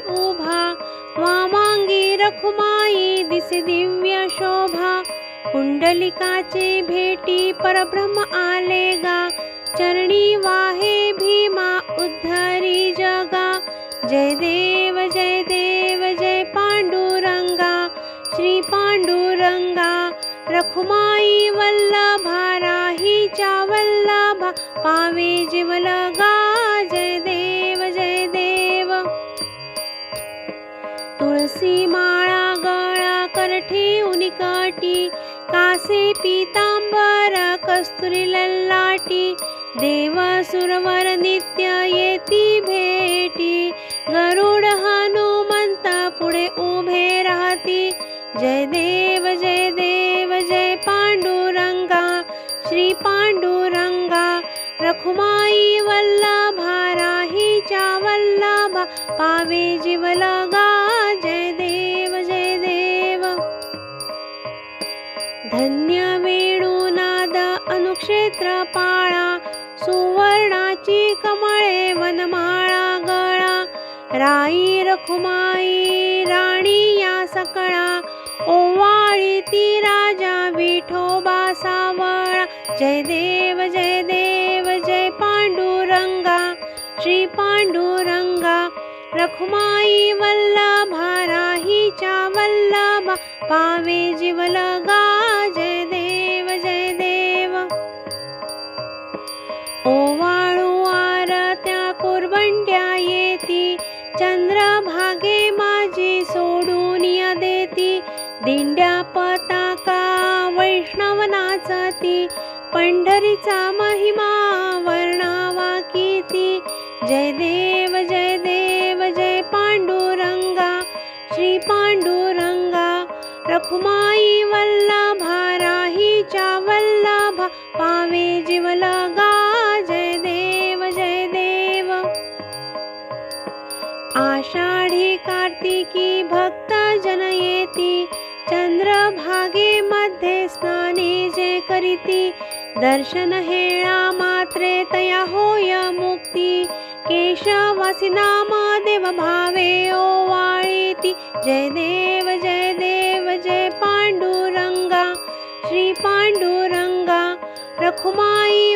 उभा, वामांगी रखुमाई दिसे दिव्य शोभा. पुंडलिकाचे भेटी परब्रह्म आले गा, चरणी वाहे भीमा उद्धरी जगा. जय देव जय पांडुरंगा, श्री पांडुरंगा. रखुमाई वल्लभा, राहीच्या वल्लभा, पावे जीवलगा. जय देव. तुळसी माळा गळा कर ठेवून काठी, कासे पीतांबर कस्तुरी ललाटी. देव सुरवर नित्य येती भेटी, गरुड हनुमंत पुढे उभे राहती. जय देव जय पांडुरंगा, श्री पांडुरंगा. रखुमाई वल्लभा, राहीच्या वल्लभा, पावे जीवलगा. जय देव. धन्य वेणुनाद अनुक्षेत्र पाळा, सुवर्णाची कमळे वनमाळा गळा. राई रखुमाई राणी या सकळा, ओवाळी ती राजा विठोबा सावळा. जय देव जय पांडुरंगा, श्री पांडुरंगा. रखुमाई वल्लभा, राहीच्या वल्लभा, पावे जीवलगा. जय देव. ओवाळू आरत्या कुरवंट्या येती, चंद्रभागे माझी सोडून देती. दिंड्या पताका वैष्णव नाचती, पंढरीचा महिमा वर्णावा किती. जय देव जय पांडुरंगा, श्री पांडुरंगा. रखुमाई वल्लभा, राहीच्या वल्लभा, पावे जीवलगा. जय देव. आषाढी कार्तिकी भक्त जन येती, चंद्रभागे मध्ये स्नाने जे करीती. दर्शन हेळा मात्रे तया होय मुक्ती, केशवासी नाम देव भावे ओवाळीती. जय देव जय पांडुरंगा, श्री पांडुरंगा. रखुमाई